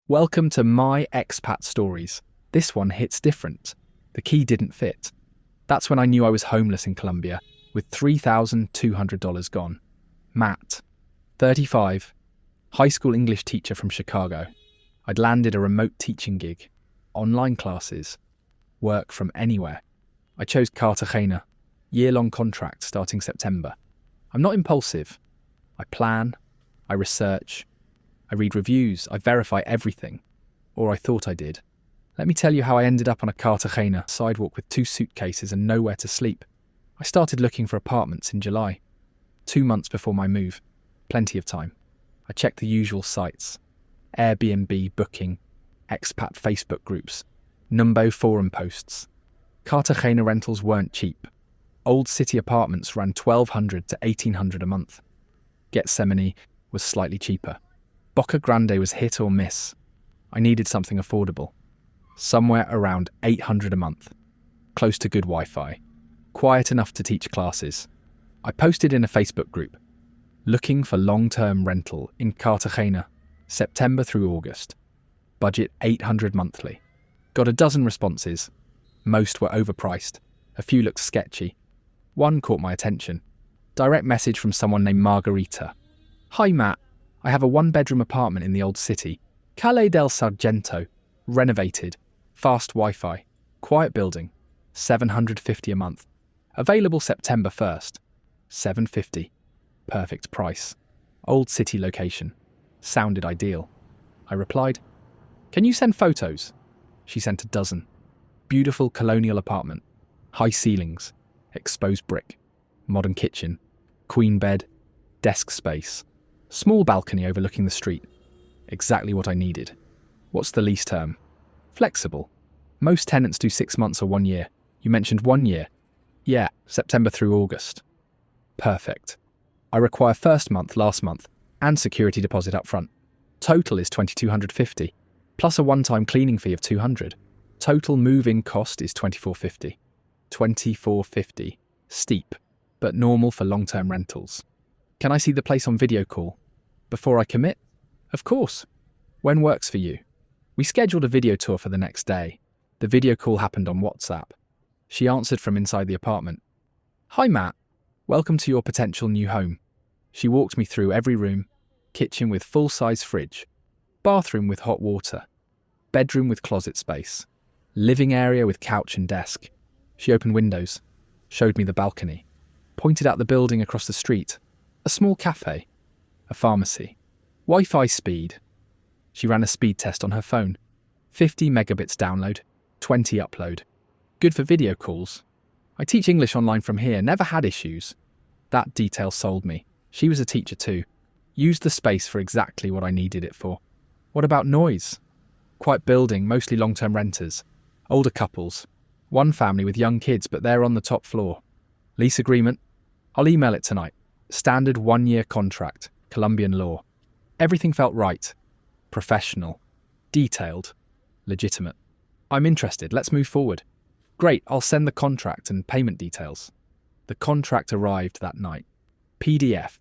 Welcome to my expat stories. This one hits different. The key didn't fit. That's when I knew I was homeless in Colombia, with $3,200 gone. Matt, 35, high school English teacher from Chicago. I'd landed a remote teaching gig, online classes, work from anywhere. I chose Cartagena, year-long contract starting September. I'm not impulsive. I plan, I research, I read reviews, I verify everything. Or I thought I did. Let me tell you how I ended up on a Cartagena sidewalk with 2 suitcases and nowhere to sleep. I started looking for apartments in July, 2 months before my move. Plenty of time. I checked the usual sites. Airbnb, Booking, Expat Facebook groups, Numbo forum posts. Cartagena rentals weren't cheap. Old city apartments ran $1,200 to $1,800 a month. Gethsemane was slightly cheaper. Boca Grande was hit or miss. I needed something affordable. Somewhere around $800 a month. Close to good Wi-Fi. Quiet enough to teach classes. I posted in a Facebook group. Looking for long-term rental in Cartagena, September through August. Budget $800 monthly. Got a dozen responses. Most were overpriced. A few looked sketchy. One caught my attention. Direct message from someone named Margarita. Hi Matt, I have a 1-bedroom apartment in the old city. Calle del Sargento. Renovated. Fast Wi-Fi. Quiet building. $750 a month. Available September 1st. $750. Perfect price. Old city location. Sounded ideal. I replied, "Can you send photos?" She sent a dozen. Beautiful colonial apartment. High ceilings. Exposed brick. Modern kitchen. Queen bed. Desk space. Small balcony overlooking the street. Exactly what I needed. What's the lease term? Flexible. Most tenants do 6 months or 1 year. You mentioned 1 year. Yeah, September through August. Perfect. I require first month, last month, and security deposit up front. Total is $2,250, plus a one-time cleaning fee of $200. Total move-in cost is $2,450. $2,450. Steep, but normal for long-term rentals. Can I see the place on video call? Before I commit? Of course. When works for you? We scheduled a video tour for the next day. The video call happened on WhatsApp. She answered from inside the apartment. Hi Matt, welcome to your potential new home. She walked me through every room, kitchen with full-size fridge, bathroom with hot water, bedroom with closet space, living area with couch and desk. She opened windows, showed me the balcony, pointed out the building across the street, a small cafe, a pharmacy, Wi-Fi speed. She ran a speed test on her phone. 50 megabits download, 20 upload. Good for video calls. I teach English online from here, never had issues. That detail sold me. She was a teacher too. Used the space for exactly what I needed it for. What about noise? Quiet building, mostly long-term renters. Older couples. One family with young kids, but they're on the top floor. Lease agreement? I'll email it tonight. Standard 1-year contract. Colombian law. Everything felt right. Professional. Detailed. Legitimate. I'm interested. Let's move forward. Great, I'll send the contract and payment details. The contract arrived that night. PDF.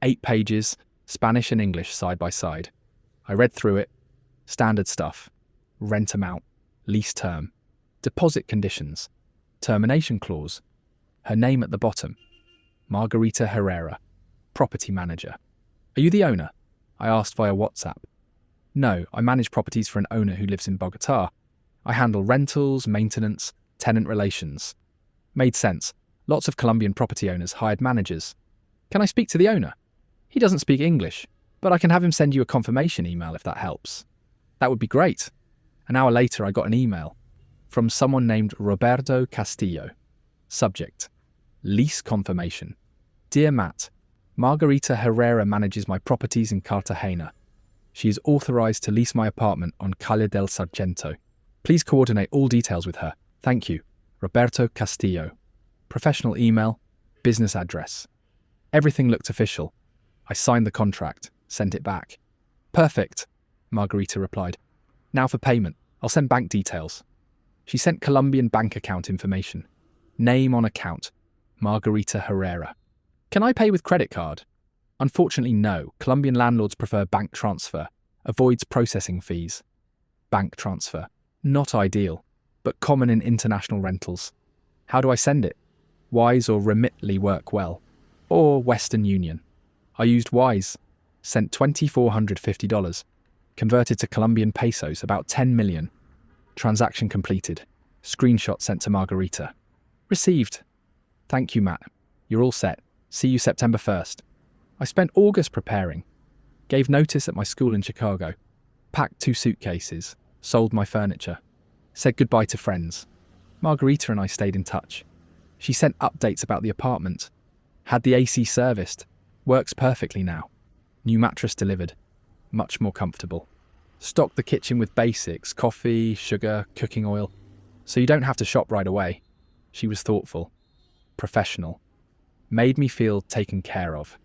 8 pages, Spanish and English side by side. I read through it. Standard stuff. Rent amount. Lease term. Deposit conditions. Termination clause. Her name at the bottom. Margarita Herrera. Property manager. Are you the owner? I asked via WhatsApp. No, I manage properties for an owner who lives in Bogotá. I handle rentals, maintenance, tenant relations. Made sense. Lots of Colombian property owners hired managers. Can I speak to the owner? He doesn't speak English, but I can have him send you a confirmation email if that helps. That would be great. An hour later, I got an email from someone named Roberto Castillo. Subject: Lease confirmation. Dear Matt, Margarita Herrera manages my properties in Cartagena. She is authorized to lease my apartment on Calle del Sargento. Please coordinate all details with her. Thank you. Roberto Castillo. Professional email, business address. Everything looked official. I signed the contract, sent it back. Perfect, Margarita replied. Now for payment. I'll send bank details. She sent Colombian bank account information. Name on account, Margarita Herrera. Can I pay with credit card? Unfortunately, no. Colombian landlords prefer bank transfer, Avoids processing fees. Bank transfer. Not ideal, but common in international rentals. How do I send it? Wise or Remitly work well. Or Western Union. I used Wise. Sent $2,450. Converted to Colombian pesos, about 10 million. Transaction completed. Screenshot sent to Margarita. Received. Thank you, Matt. You're all set. See you September 1st. I spent August preparing. Gave notice at my school in Chicago. Packed 2 suitcases. Sold my furniture. Said goodbye to friends. Margarita and I stayed in touch. She sent updates about the apartment. Had the AC serviced. Works perfectly now. New mattress delivered. Much more comfortable. Stocked the kitchen with basics, coffee, sugar, cooking oil. So you don't have to shop right away. She was thoughtful. Professional. Made me feel taken care of.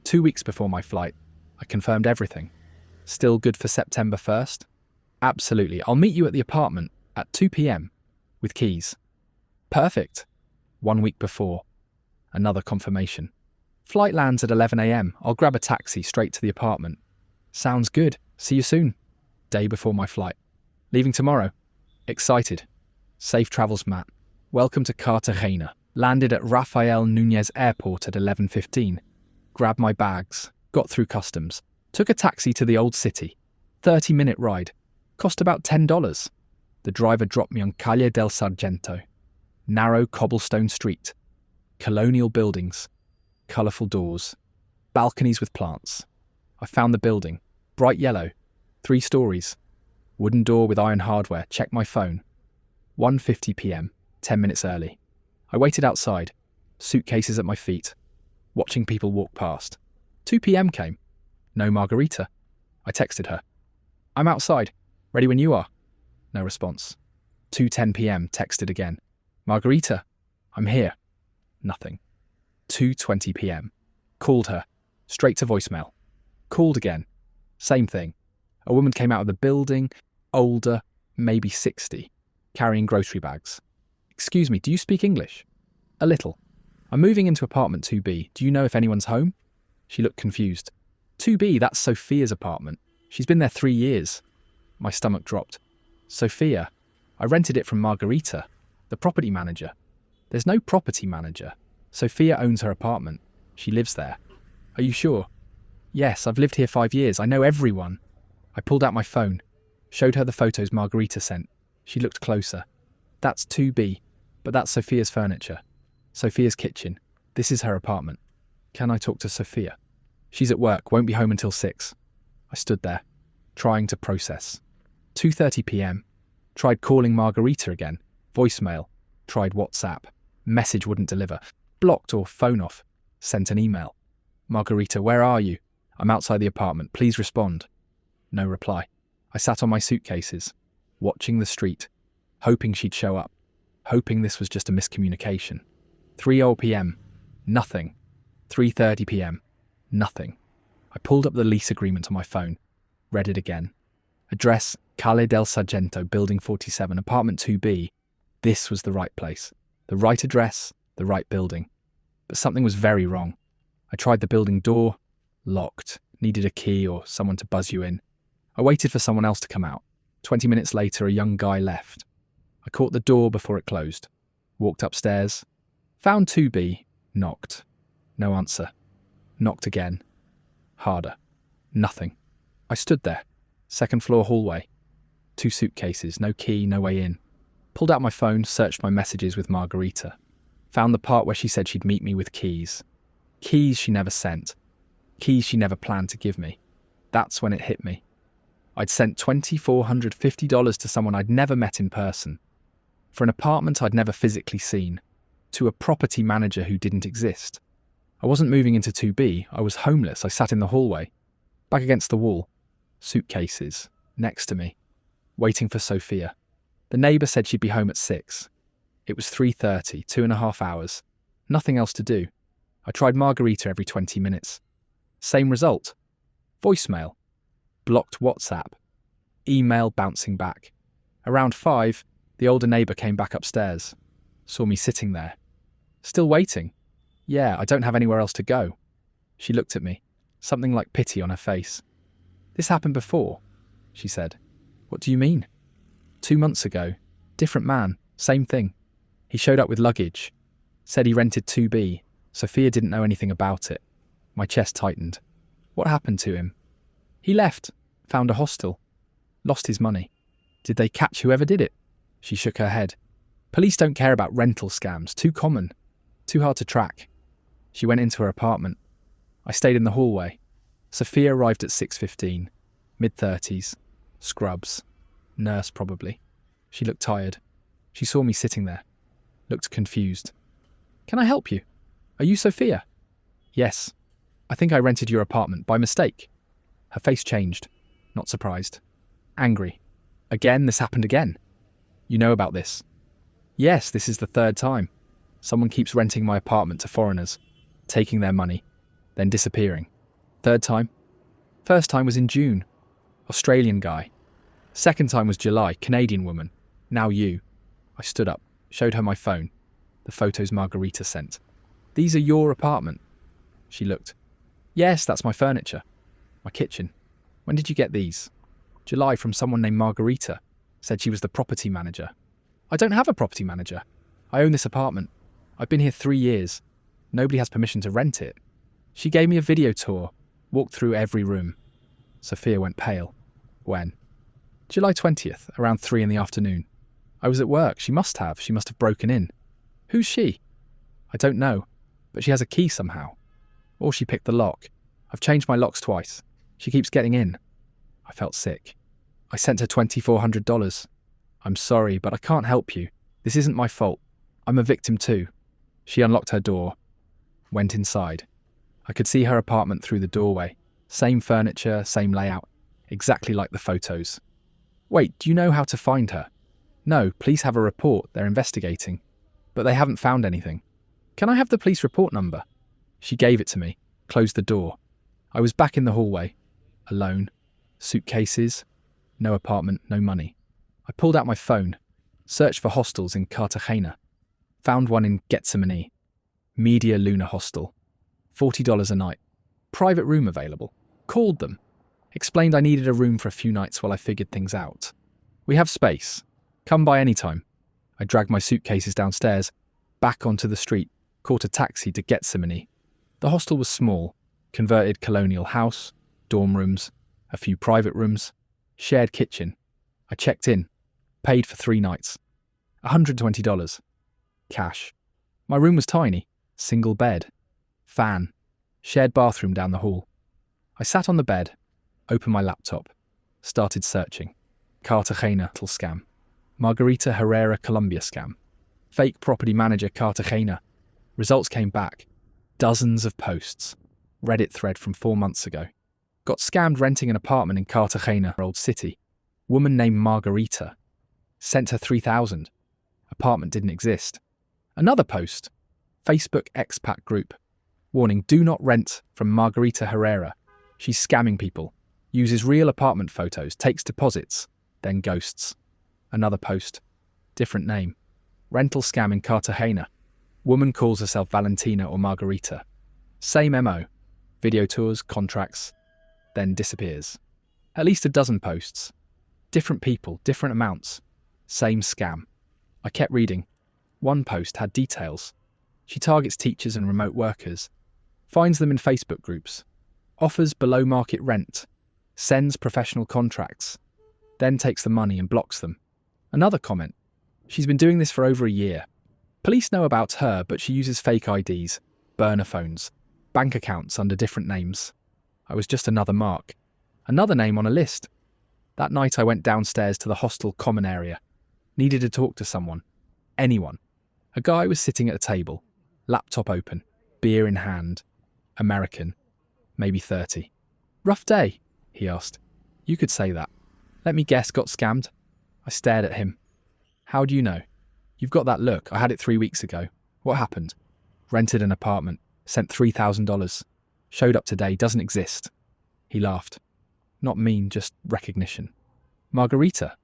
2 weeks before my flight, I confirmed everything. Still good for September 1st? Absolutely. I'll meet you at the apartment at 2 p.m. with keys. Perfect. 1 week before. Another confirmation. Flight lands at 11 a.m. I'll grab a taxi straight to the apartment. Sounds good. See you soon. Day before my flight. Leaving tomorrow. Excited. Safe travels, Matt. Welcome to Cartagena. Landed at Rafael Núñez Airport at 11:15. Grabbed my bags. Got through customs. Took a taxi to the old city. 30-minute ride. Cost about $10. The driver dropped me on Calle del Sargento. Narrow cobblestone street. Colonial buildings. Colourful doors. Balconies with plants. I found the building. Bright yellow. 3 stories. Wooden door with iron hardware. Checked my phone. 1:50 p.m. 10 minutes early. I waited outside. Suitcases at my feet. Watching people walk past. 2 p.m. came. No Margarita. I texted her. I'm outside. Ready when you are. No response. 2:10 p.m. Texted again. Margarita. I'm here. Nothing. 2:20 p.m. Called her. Straight to voicemail. Called again. Same thing. A woman came out of the building, older, maybe 60, carrying grocery bags. Excuse me, do you speak English? A little. I'm moving into apartment 2B. Do you know if anyone's home? She looked confused. 2B, that's Sophia's apartment. She's been there 3 years. My stomach dropped. Sophia. I rented it from Margarita, the property manager. There's no property manager. Sophia owns her apartment. She lives there. Are you sure? Yes, I've lived here 5 years. I know everyone. I pulled out my phone. Showed her the photos Margarita sent. She looked closer. That's 2B, but that's Sophia's furniture. Sophia's kitchen. This is her apartment. Can I talk to Sophia? She's at work, won't be home until 6. I stood there, trying to process. 2:30 p.m. Tried calling Margarita again. Voicemail. Tried WhatsApp. Message wouldn't deliver. Blocked or phone off. Sent an email. Margarita, where are you? I'm outside the apartment. Please respond. No reply. I sat on my suitcases, watching the street, hoping she'd show up, hoping this was just a miscommunication. 3:00 p.m. Nothing. 3:30 p.m. Nothing. I pulled up the lease agreement on my phone, read it again. Address, Calle del Sargento, Building 47, Apartment 2B. This was the right place. The right address, the right building. But something was very wrong. I tried the building door. Locked. Needed a key or someone to buzz you in. I waited for someone else to come out. 20 minutes later, a young guy left. I caught the door before it closed. Walked upstairs. Found 2B. Knocked. No answer. Knocked again. Harder. Nothing. I stood there. Second floor hallway. 2 suitcases, no key, no way in. Pulled out my phone, searched my messages with Margarita. Found the part where she said she'd meet me with keys. Keys she never sent. Keys she never planned to give me. That's when it hit me. I'd sent $2,450 to someone I'd never met in person. For an apartment I'd never physically seen. To a property manager who didn't exist. I wasn't moving into 2B, I was homeless. I sat in the hallway. Back against the wall. Suitcases. Next to me. Waiting for Sophia. The neighbour said she'd be home at 6. It was 3:30, 2.5 hours. Nothing else to do. I tried Margarita every 20 minutes. Same result. Voicemail. Blocked WhatsApp. Email bouncing back. Around 5, the older neighbour came back upstairs. Saw me sitting there. Still waiting. Yeah, I don't have anywhere else to go. She looked at me. Something like pity on her face. This happened before. she said. What do you mean? 2 months ago, different man, same thing. He showed up with luggage. Said he rented 2B. Sophia didn't know anything about it. My chest tightened. What happened to him? He left, found a hostel, lost his money. Did they catch whoever did it? She shook her head. Police don't care about rental scams, too common, too hard to track. She went into her apartment. I stayed in the hallway. Sophia arrived at 6:15, mid-30s, scrubs, nurse probably. She looked tired. She saw me sitting there, looked confused. Can I help you? Are you Sophia? Yes. I think I rented your apartment by mistake. Her face changed, not surprised. Angry. Again, this happened again. You know about this? Yes, this is the 3rd time. Someone keeps renting my apartment to foreigners, taking their money, then disappearing. 3rd time? First time was in June. Australian guy. 2nd time was July, Canadian woman. Now you. I stood up, showed her my phone, the photos Margarita sent. These are your apartment. She looked. Yes, that's my furniture. My kitchen. When did you get these? July, from someone named Margarita. Said she was the property manager. I don't have a property manager. I own this apartment. I've been here 3 years. Nobody has permission to rent it. She gave me a video tour, walked through every room. Sophia went pale. When? July 20th, around 3 in the afternoon. I was at work. She must have broken in. Who's she? I don't know, but she has a key somehow. Or she picked the lock. I've changed my locks twice. She keeps getting in. I felt sick. I sent her $2,400. I'm sorry, but I can't help you. This isn't my fault. I'm a victim too. She unlocked her door, went inside. I could see her apartment through the doorway. Same furniture, same layout, exactly like the photos. Wait, do you know how to find her? No, police have a report. They're investigating. But they haven't found anything. Can I have the police report number? She gave it to me, closed the door. I was back in the hallway, alone. Suitcases, no apartment, no money. I pulled out my phone, searched for hostels in Cartagena. Found one in Gethsemane, Media Luna Hostel. $40 a night. Private room available. Called them. Explained I needed a room for a few nights while I figured things out. We have space. Come by any time. I dragged my suitcases downstairs, back onto the street, caught a taxi to Gethsemane. The hostel was small, converted colonial house, dorm rooms, a few private rooms, shared kitchen. I checked in, paid for 3 nights. $120. Cash. My room was tiny, single bed, fan, shared bathroom down the hall. I sat on the bed, opened my laptop, started searching. Cartagena scam. Margarita Herrera Colombia scam. Fake property manager Cartagena. Results came back. Dozens of posts. Reddit thread from 4 months ago. Got scammed renting an apartment in Cartagena, old city. Woman named Margarita. Sent her $3,000. Apartment didn't exist. Another post. Facebook Expat group. Warning, do not rent from Margarita Herrera. She's scamming people. Uses real apartment photos, takes deposits, then ghosts. Another post. Different name. Rental scam in Cartagena. Woman calls herself Valentina or Margarita. Same MO. Video tours, contracts, then disappears. At least a dozen posts. Different people, different amounts. Same scam. I kept reading. One post had details. She targets teachers and remote workers. Finds them in Facebook groups. Offers below market rent. Sends professional contracts. Then takes the money and blocks them. Another comment. She's been doing this for over a year. Police know about her, but she uses fake IDs, burner phones, bank accounts under different names. I was just another mark. Another name on a list. That night I went downstairs to the hostel common area. Needed to talk to someone. Anyone. A guy was sitting at a table, laptop open, beer in hand. American. Maybe 30. Rough day, he asked. You could say that. Let me guess, got scammed? I stared at him. How do you know? You've got that look. I had it 3 weeks ago. What happened? Rented an apartment. Sent $3,000. Showed up today. Doesn't exist. He laughed. Not mean, just recognition. Margarita.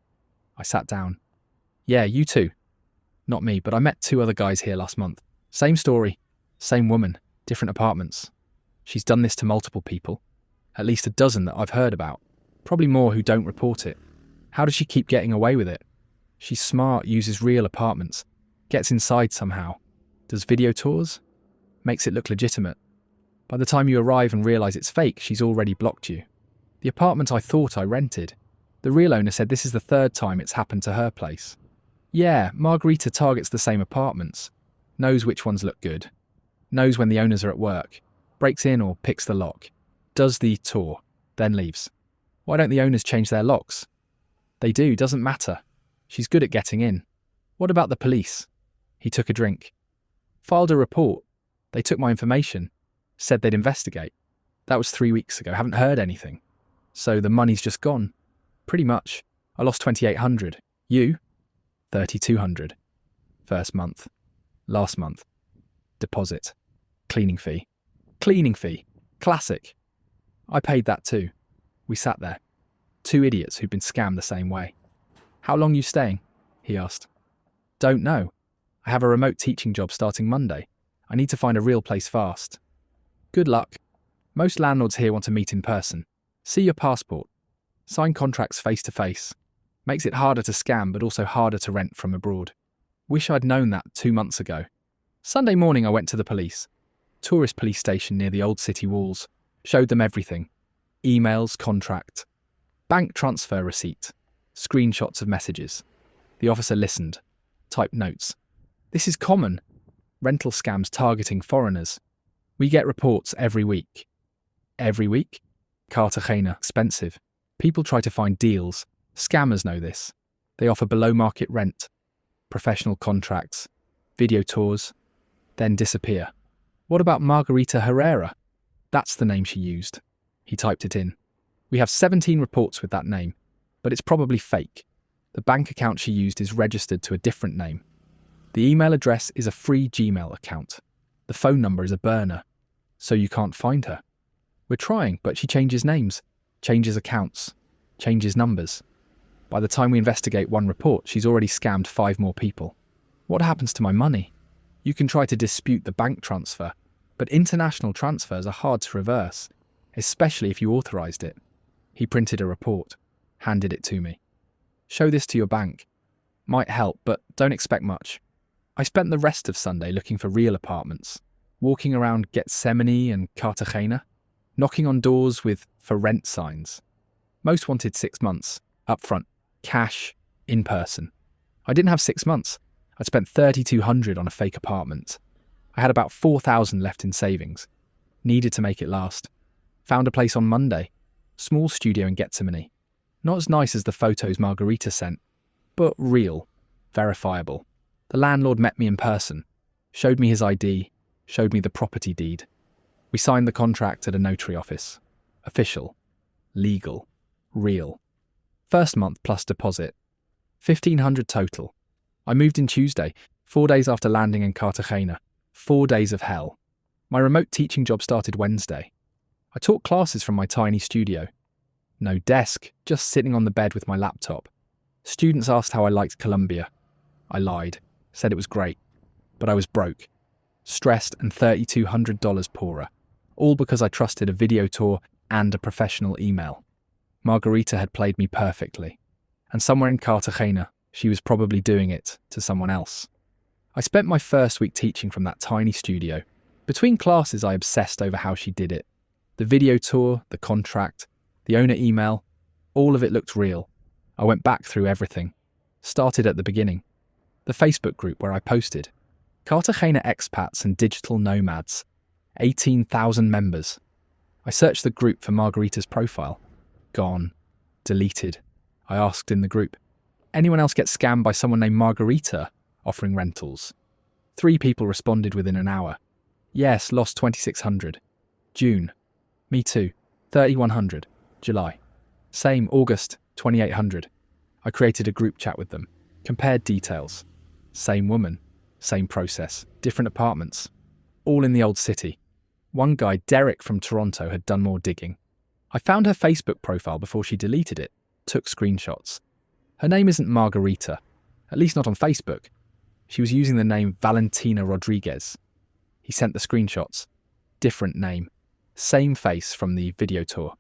I sat down. Yeah, you too. Not me, but I met 2 other guys here last month. Same story. Same woman. Different apartments. She's done this to multiple people. At least a dozen that I've heard about. Probably more who don't report it. How does she keep getting away with it? She's smart, uses real apartments, gets inside somehow, does video tours, makes it look legitimate. By the time you arrive and realise it's fake, she's already blocked you. The apartment I thought I rented, the real owner said this is the third time it's happened to her place. Yeah, Margarita targets the same apartments, knows which ones look good, knows when the owners are at work, breaks in or picks the lock, does the tour, then leaves. Why don't the owners change their locks? They do, doesn't matter. She's good at getting in. What about the police? He took a drink. Filed a report. They took my information. Said they'd investigate. That was 3 weeks ago. Haven't heard anything. So the money's just gone. Pretty much. I lost $2,800. You? $3,200. First month. Last month. Deposit. Cleaning fee. Cleaning fee. Classic. I paid that too. We sat there. Two idiots who'd been scammed the same way. How long you staying? He asked. Don't know. I have a remote teaching job starting Monday. I need to find a real place fast. Good luck. Most landlords here want to meet in person. See your passport. Sign contracts face to face. Makes it harder to scam, but also harder to rent from abroad. Wish I'd known that 2 months ago. Sunday morning I went to the police. Tourist police station near the old city walls. Showed them everything. Emails, contract, bank transfer receipt, screenshots of messages. The officer listened. Typed notes. This is common. Rental scams targeting foreigners. We get reports every week. Every week? Cartagena, expensive. People try to find deals. Scammers know this. They offer below market rent, professional contracts, video tours, then disappear. What about Margarita Herrera? That's the name she used. He typed it in. We have 17 reports with that name, but it's probably fake. The bank account she used is registered to a different name. The email address is a free Gmail account. The phone number is a burner, so you can't find her. We're trying, but she changes names, changes accounts, changes numbers. By the time we investigate one report, she's already scammed 5 more people. What happens to my money? You can try to dispute the bank transfer, but international transfers are hard to reverse, especially if you authorised it. He printed a report, handed it to me. Show this to your bank. Might help, but don't expect much. I spent the rest of Sunday looking for real apartments, walking around Gethsemane and Cartagena, knocking on doors with for rent signs. Most wanted 6 months, upfront, cash, in person. I didn't have 6 months. I'd spent $3,200 on a fake apartment. I had about $4,000 left in savings. Needed to make it last. Found a place on Monday. Small studio in Gethsemane. Not as nice as the photos Margarita sent, but real, verifiable. The landlord met me in person, showed me his ID, showed me the property deed. We signed the contract at a notary office. Official, legal, real. First month plus deposit. $1,500 total. I moved in Tuesday, 4 days after landing in Cartagena. 4 days of hell. My remote teaching job started Wednesday. I taught classes from my tiny studio. No desk, just sitting on the bed with my laptop. Students asked how I liked Colombia. I lied, said it was great. But I was broke, stressed and $3,200 poorer. All because I trusted a video tour and a professional email. Margarita had played me perfectly. And somewhere in Cartagena, she was probably doing it to someone else. I spent my first week teaching from that tiny studio. Between classes, I obsessed over how she did it. The video tour, the contract, the owner email, all of it looked real. I went back through everything. Started at the beginning. The Facebook group where I posted. Cartagena expats and digital nomads. 18,000 members. I searched the group for Margarita's profile. Gone. Deleted. I asked in the group. Anyone else get scammed by someone named Margarita offering rentals? 3 people responded within an hour. Yes, lost $2,600. June. Me too. $3,100. July. Same, August, $2,800. I created a group chat with them. Compared details. Same woman. Same process. Different apartments. All in the old city. One guy, Derek from Toronto, had done more digging. I found her Facebook profile before she deleted it. Took screenshots. Her name isn't Margarita. At least not on Facebook. She was using the name Valentina Rodriguez. He sent the screenshots. Different name. Same face from the video tour.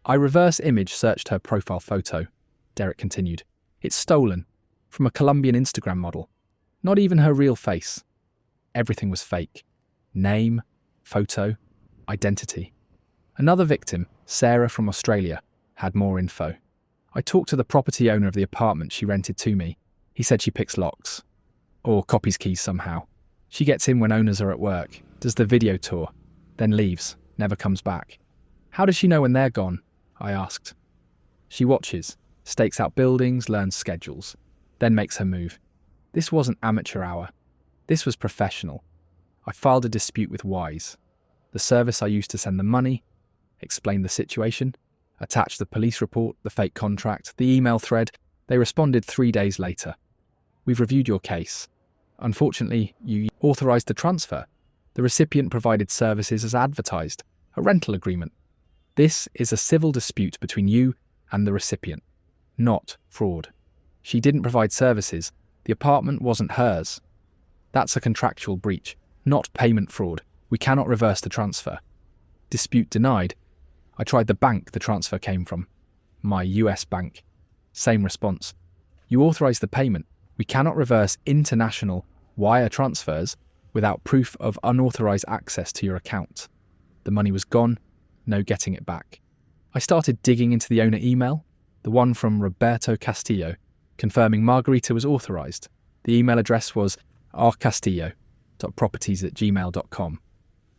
I reverse image searched her profile photo, Derek continued. It's stolen, from a Colombian Instagram model. Not even her real face. Everything was fake. Name, photo, identity. Another victim, Sarah from Australia, had more info. I talked to the property owner of the apartment she rented to me. He said she picks locks. Or copies keys somehow. She gets in when owners are at work, does the video tour, then leaves, never comes back. How does she know when they're gone? I asked. She watches, stakes out buildings, learns schedules, then makes her move. This wasn't amateur hour. This was professional. I filed a dispute with Wise, the service I used to send the money, explained the situation, attached the police report, the fake contract, the email thread. They responded 3 days later. We've reviewed your case. Unfortunately, you authorised the transfer. The recipient provided services as advertised, a rental agreement. This is a civil dispute between you and the recipient, not fraud. She didn't provide services. The apartment wasn't hers. That's a contractual breach, not payment fraud. We cannot reverse the transfer. Dispute denied. I tried the bank the transfer came from. My US bank. Same response. You authorised the payment. We cannot reverse international wire transfers without proof of unauthorised access to your account. The money was gone, no getting it back. I started digging into the owner email, the one from Roberto Castillo, confirming Margarita was authorised. The email address was rcastillo.properties@gmail.com.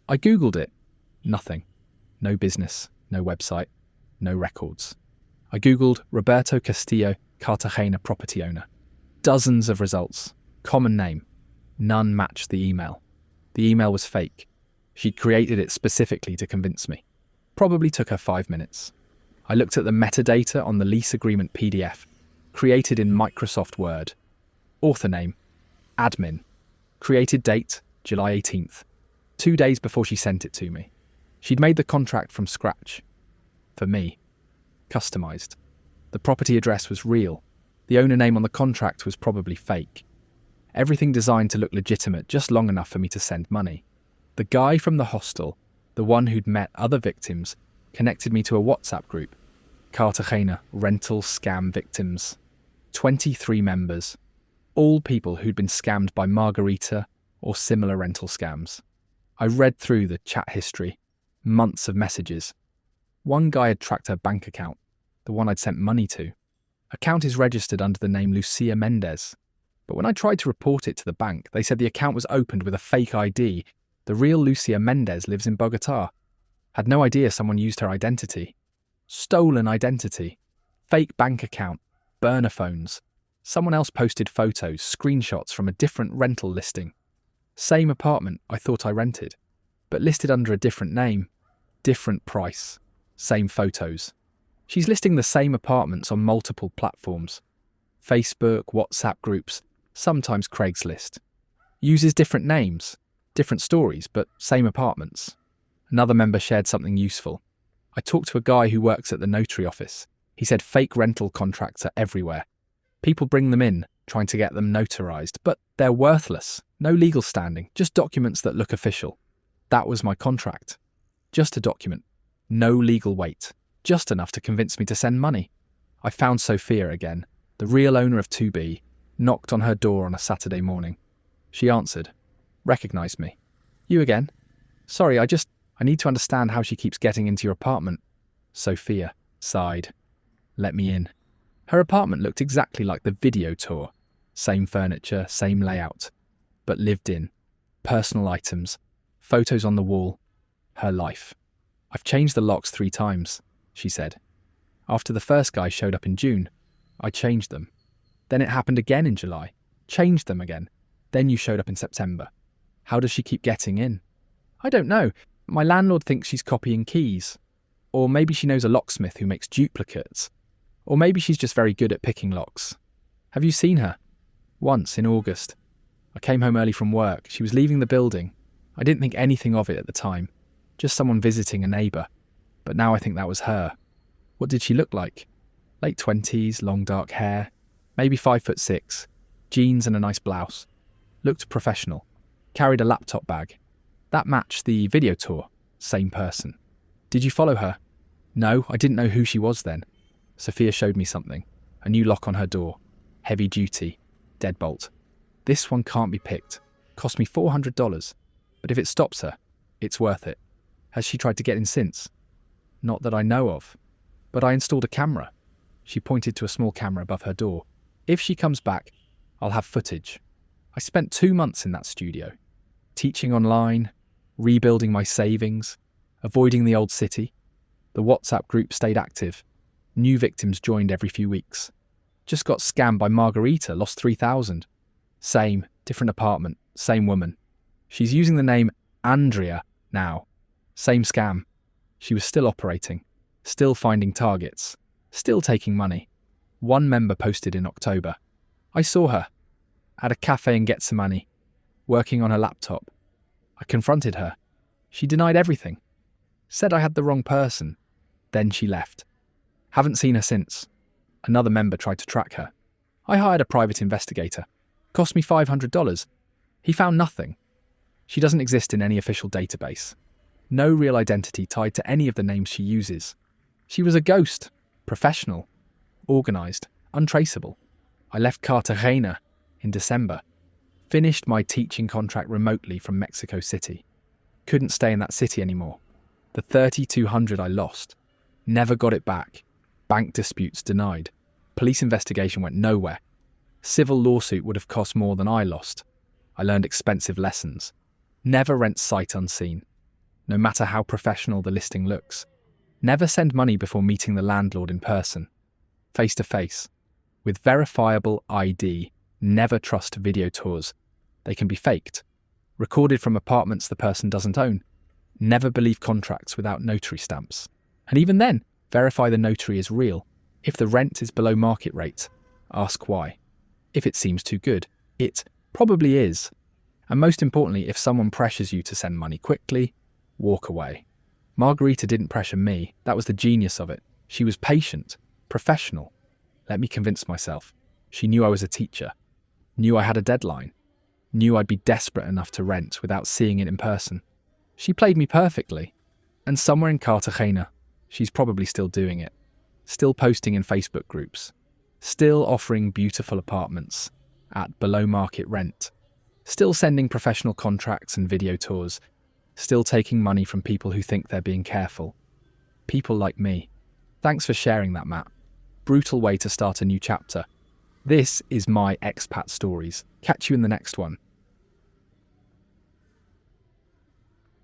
I googled it. Nothing. No business, no website, no records. I googled Roberto Castillo, Cartagena property owner. Dozens of results. Common name. None matched the email. The email was fake. She'd created it specifically to convince me. Probably took her 5 minutes. I looked at the metadata on the lease agreement PDF, created in Microsoft Word. Author name, admin. Created date, July 18th, 2 days before she sent it to me. She'd made the contract from scratch. For me. Customised. The property address was real. The owner name on the contract was probably fake. Everything designed to look legitimate, just long enough for me to send money. The guy from the hostel, the one who'd met other victims, connected me to a WhatsApp group. Cartagena Rental Scam Victims. 23 members. All people who'd been scammed by Margarita or similar rental scams. I read through the chat history. Months of messages. One guy had tracked her bank account, the one I'd sent money to. Account is registered under the name Lucia Mendez. But when I tried to report it to the bank, they said the account was opened with a fake ID. The real Lucia Mendez lives in Bogota. Had no idea someone used her identity. Stolen identity. Fake bank account. Burner phones. Someone else posted photos, screenshots from a different rental listing. Same apartment I thought I rented, but listed under a different name. Different price. Same photos. She's listing the same apartments on multiple platforms. Facebook, WhatsApp groups, sometimes Craigslist. Uses different names, different stories, but same apartments. Another member shared something useful. I talked to a guy who works at the notary office. He said fake rental contracts are everywhere. People bring them in, trying to get them notarized, but they're worthless. No legal standing, just documents that look official. That was my contract. Just a document. No legal weight. Just enough to convince me to send money. I found Sophia again, the real owner of 2B, knocked on her door on a Saturday morning. She answered, recognized me. You again? Sorry, I need to understand how she keeps getting into your apartment. Sophia sighed. Let me in. Her apartment looked exactly like the video tour. Same furniture, same layout. But lived in. Personal items. Photos on the wall. Her life. I've changed the locks 3 times, she said. After the first guy showed up in June, I changed them. Then it happened again in July. Changed them again. Then you showed up in September. How does she keep getting in? I don't know. My landlord thinks she's copying keys. Or maybe she knows a locksmith who makes duplicates. Or maybe she's just very good at picking locks. Have you seen her? Once, in August. I came home early from work. She was leaving the building. I didn't think anything of it at the time. Just someone visiting a neighbour. But now I think that was her. What did she look like? Late 20s, long dark hair. Maybe 5'6", jeans and a nice blouse. Looked professional. Carried a laptop bag. That matched the video tour. Same person. Did you follow her? No, I didn't know who she was then. Sophia showed me something. A new lock on her door. Heavy duty. Deadbolt. This one can't be picked. Cost me $400. But if it stops her, it's worth it. Has she tried to get in since? Not that I know of. But I installed a camera. She pointed to a small camera above her door. If she comes back, I'll have footage. I spent 2 months in that studio. Teaching online, rebuilding my savings, avoiding the old city. The WhatsApp group stayed active. New victims joined every few weeks. Just got scammed by Margarita, lost $3,000. Same, different apartment, same woman. She's using the name Andrea now. Same scam. She was still operating, still finding targets, still taking money. One member posted in October. I saw her at a cafe in Getsemani, working on a laptop. I confronted her. She denied everything. Said I had the wrong person. Then she left. Haven't seen her since. Another member tried to track her. I hired a private investigator. Cost me $500. He found nothing. She doesn't exist in any official database. No real identity tied to any of the names she uses. She was a ghost, professional, organised, untraceable. I left Cartagena in December. Finished my teaching contract remotely from Mexico City. Couldn't stay in that city anymore. The $3,200 I lost. Never got it back. Bank disputes denied. Police investigation went nowhere. Civil lawsuit would have cost more than I lost. I learned expensive lessons. Never rent sight unseen, no matter how professional the listing looks. Never send money before meeting the landlord in person, face to face. With verifiable ID, never trust video tours. They can be faked, recorded from apartments the person doesn't own. Never believe contracts without notary stamps. And even then, verify the notary is real. If the rent is below market rate, ask why. If it seems too good, it probably is. And most importantly, if someone pressures you to send money quickly, walk away. Margarita didn't pressure me. That was the genius of it. She was patient, professional. Let me convince myself. She knew I was a teacher, knew I had a deadline, knew I'd be desperate enough to rent without seeing it in person. She played me perfectly. And somewhere in Cartagena, she's probably still doing it. Still posting in Facebook groups. Still offering beautiful apartments at below market rent. Still sending professional contracts and video tours. Still taking money from people who think they're being careful. People like me. Thanks for sharing that, Matt. Brutal way to start a new chapter. This is my expat stories. Catch you in the next one.